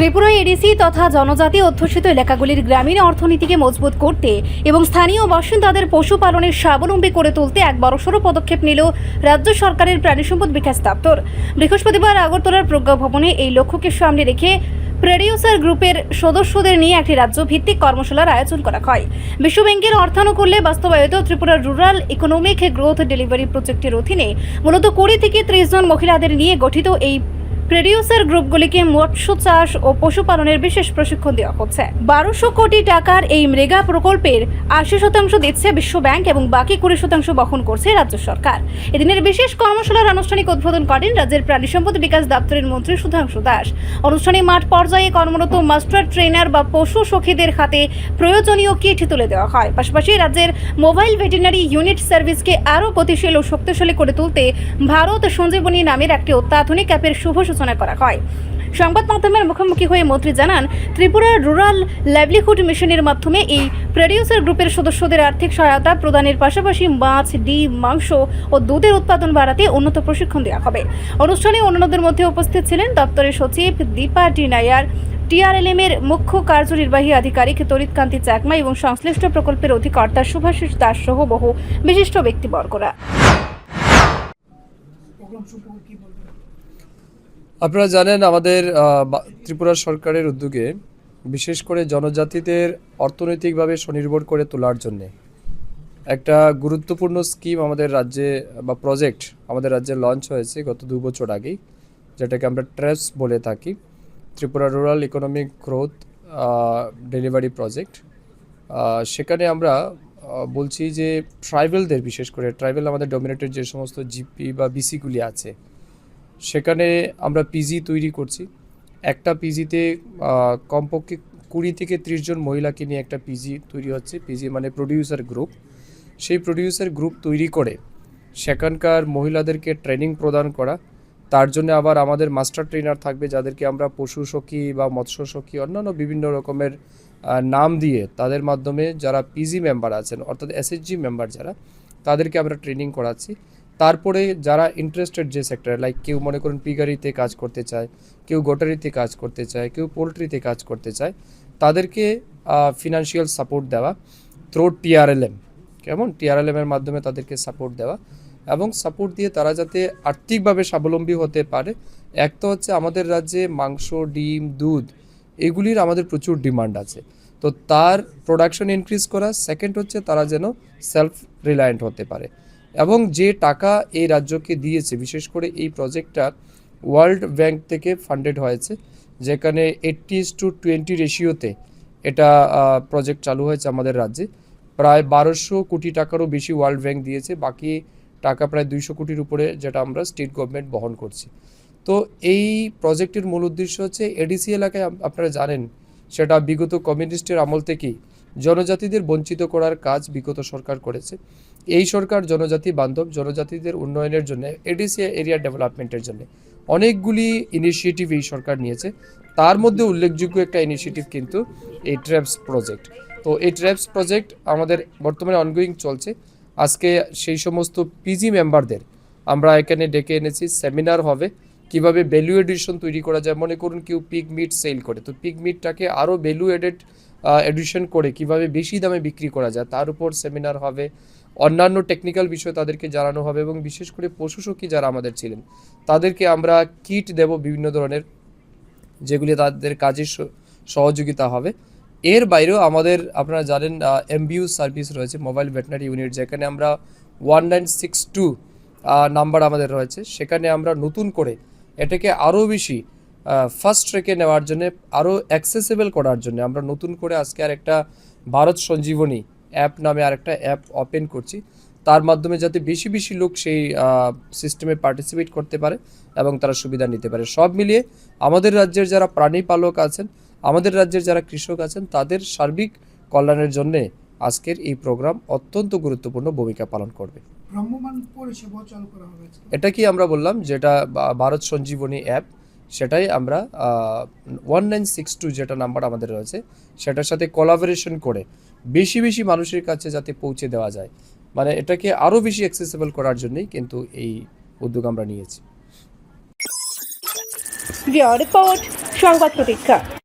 Tripura ADC তথা জনজাতি অধ্যুষিত এলাকাগুলির গ্রামীণ অর্থনীতিকে মজবুত করতে এবং স্থানীয় বাসিন্দাদের পশুপালনের স্বাবলম্বী করে তুলতে এক বড়সড় পদক্ষেপ নিল রাজ্য সরকারের প্রাণী সম্পদ বিকাশ দপ্তর। বৃহস্পতিবার আগরতলার প্রজ্ঞা ভবনে এই লক্ষ্যকে সামনে রেখে প্রডিউসার গ্রুপের সদস্যদের নিয়ে একটি রাজ্য ভিত্তিক কর্মশালার আয়োজন করা হয়। বিশ্ব ব্যাংকের অর্থানুকূল্যে বাস্তবায়িত Tripura rural economic growth delivery প্রজেক্টের অধীনে মূলত 20 থেকে 30 জন মহিলাদের নিয়ে গঠিত এই প্রডিউসার গ্রুপগুলিকে মৎস্য চাষ ও পশুপালনের বিশেষ প্রশিক্ষণ দেওয়া হচ্ছে। 1200 কোটি টাকার এই মেগা প্রকল্পের 80% দিচ্ছে বিশ্ব ব্যাংক এবং বাকি 20% বহন করছে রাজ্য সরকার। এদিনের বিশেষ কর্মশালার আনুষ্ঠানিক উদ্বোধন করেন রাজ্যের প্রাণী সম্পদ বিকাশ দপ্তরের মন্ত্রী সুধাংশু দাস। অনুষ্ঠানে মাঠ পর্যায়ে কর্মরত মাস্টার ট্রেনার বা পশু সখীদের হাতে প্রয়োজনীয় কিট তুলে দেওয়া হয়। পাশাপাশি রাজ্যের মোবাইল ভেটেরিনারি ইউনিট সার্ভিসকে আরও গতিশীল ও শক্তিশালী করে তুলতে ভারত সঞ্জীবনী নামের একটি অত্যাধুনিক অ্যাপের শুভ সূচনা করা হয়। সংবাদ মাধ্যমের মুখোমুখি হয়ে মন্ত্রী জানান, ত্রিপুরা রুরাল লাইভলিহুড মিশনের মাধ্যমে এই প্রডিউসার গ্রুপের সদস্যদের আর্থিক সহায়তা প্রদানের পাশাপাশি মাছ, ডিম, মাংস ও দুধের উৎপাদন বাড়াতে উন্নত প্রশিক্ষণ দেওয়া হবে। অনুষ্ঠানে অন্যান্যদের মধ্যে উপস্থিত ছিলেন দপ্তরের সচিব দীপা টি নায়ার, টিআরএলএম এর মুখ্য কার্যনির্বাহী আধিকারিক তরিৎকান্তি চাকমা এবং সংশ্লিষ্ট প্রকল্পের অধিকর্তা শুভাশিস দাস সহ বহু বিশিষ্ট ব্যক্তিবর্গরা। আপনারা জানেন, আমাদের ত্রিপুরা সরকারের উদ্যোগে বিশেষ করে জনজাতিদের অর্থনৈতিকভাবে স্বনির্ভর করে তোলার জন্য একটা গুরুত্বপূর্ণ স্কিম আমাদের রাজ্যে বা প্রজেক্ট আমাদের রাজ্যে লঞ্চ হয়েছে গত 2 বছর আগেই, যেটাকে আমরা ট্রেপস বলে থাকি, Tripura rural economic growth delivery project. সেখানে আমরা বলছি যে ট্রাইবেলদের, বিশেষ করে ট্রাইবেল আমাদের ডমিনেটেড যে সমস্ত জিপি বা বিসিগুলি আছে, সেখানে আমরা পিজি তৈরি করছি। একটা পিজিতে কমপক্ষে 20 থেকে 30 জন মহিলাকে নিয়ে একটা পিজি তৈরি হচ্ছে। পিজি মানে প্রডিউসার গ্রুপ। সেই প্রডিউসার গ্রুপ তৈরি করে সেখানকার মহিলাদেরকে ট্রেনিং প্রদান করা, তার জন্য আবার আমাদের মাস্টার ট্রেনার থাকবে, যাদেরকে আমরা পশু সখী বা মৎস্য সখী অন্যান্য বিভিন্ন রকমের নাম দিয়ে তাদের মাধ্যমে যারা পিজি মেম্বার আছেন, অর্থাৎ এসএইচজি মেম্বার যারা, তাদেরকে আমরা ট্রেনিং করাচ্ছি। তারপরে যারা ইন্টারেস্টেড যে সেক্টরে, লাইক কেউ মনে করুন পিগারিতে কাজ করতে চায়, কেউ গোটারিতে কাজ করতে চায়, কেউ পোলট্রিতে কাজ করতে চায়, তাদেরকে ফিনান্সিয়াল সাপোর্ট দেওয়া থ্রু টিআরএলএম, কেমন টিআরএলএমের মাধ্যমে তাদেরকে সাপোর্ট দেওয়া এবং সাপোর্ট দিয়ে তারা যাতে আর্থিকভাবে স্বাবলম্বী হতে পারে। এক তো হচ্ছে আমাদের রাজ্যে মাংস, ডিম, দুধ এগুলির আমাদের প্রচুর ডিমান্ড আছে, তো তার প্রোডাকশন ইনক্রিজ করা। সেকেন্ড হচ্ছে তারা যেন সেলফ রিলায়েন্ট হতে পারে। এবং যে টাকা এই রাজ্যকে দিয়েছে, বিশেষ করে এই প্রজেক্টটা ওয়ার্ল্ড ব্যাংক থেকে ফান্ডেড হয়েছে, যেখানে 80:20 রেশিওতে এটা প্রজেক্ট চালু হয়েছে আমাদের রাজ্যে। প্রায় 1200 কোটি টাকারও বেশি ওয়ার্ল্ড ব্যাংক দিয়েছে, বাকি টাকা প্রায় 200 কোটির উপরে, যেটা আমরা স্টেট গভর্নমেন্ট বহন করছি। তো এই প্রজেক্টের মূল উদ্দেশ্য হচ্ছে এডিসি এলাকায়, আপনারা জানেন সেটা বিগত কমিউনিস্টের আমল থেকেই জনজাতিদের বঞ্চিত করার কাজ বিগত সরকার করেছে। এই সরকার জনজাতি বান্ধব, জনজাতিদের উন্নয়নের জন্য, এডিসি এরিয়া ডেভেলপমেন্টের জন্য অনেকগুলি ইনিশিয়েটিভ এই সরকার নিয়েছে। তার মধ্যে উল্লেখযোগ্য একটা ইনিশিয়েটিভ কিন্তু এই ট্র্যাপস প্রজেক্ট। তো এই ট্র্যাপস প্রজেক্ট আমাদের বর্তমানে অনগোয়িং চলছে। আজকে সেই সমস্ত পিজি মেম্বারদের আমরা এখানে ডেকে এনেছি, সেমিনার হবে কিভাবে ভ্যালু এডিশন তৈরি করা যায়। মনে করুন কেউ পিগ মিট সেল করে, তো পিগ মিটটাকে আরও ভ্যালু এডিশন করে কিভাবে বেশি দামে বিক্রি করা যায়, তার উপর সেমিনার হবে। অন্যান্য টেকনিক্যাল বিষয় তাদেরকে জানানো হবে এবং বিশেষ করে পশু সখী যারা আমাদের ছিলেন তাদেরকে আমরা কিট দেব বিভিন্ন ধরনের, যেগুলি তাদের কাজে সহযোগিতা হবে। এর বাইরেও আমাদের, আপনারা জানেন, এমবিইউ সার্ভিস রয়েছে, মোবাইল ভেটেরিনারি ইউনিট, যেখানে আমরা 1962 নাম্বার আমাদের রয়েছে। সেখানে আমরা নতুন করে এটাকে আরও বেশি ফার্স্ট ট্র্যাকে নেওয়ার জন্য, আরও অ্যাক্সেসেবল করার জন্য আমরা নতুন করে আজকে আর একটা ভারত সঞ্জীবনী অ্যাপ নামে আরেকটা অ্যাপ ওপেন করছি, তার মাধ্যমে যাতে বেশি বেশি লোক সেই সিস্টেমে পার্টিসিপেট করতে পারে এবং তারা সুবিধা নিতে পারে। সব মিলিয়ে আমাদের রাজ্যের যারা প্রাণী পালক আছেন, আমাদের রাজ্যের যারা কৃষক আছেন, তাদের সার্বিক কল্যাণের জন্যে আজকের এই প্রোগ্রাম অত্যন্ত গুরুত্বপূর্ণ ভূমিকা পালন করবে। এটা কি আমরা বললাম, যেটা ভারত সঞ্জীবনী অ্যাপ, সেটাই আমরা 1962 যেটা নাম্বার আমাদের রয়েছে, সেটার সাথে কোলাবোরেশন করে বেশি বেশি মানুষের কাছে যাতে পৌঁছে দেওয়া যায়, মানে এটাকে আরও বেশি অ্যাক্সেসেবল করার জন্যই কিন্তু এই উদ্যোগ আমরা নিয়েছি। রিপোর্ট সংবাদ প্রতীক্ষা।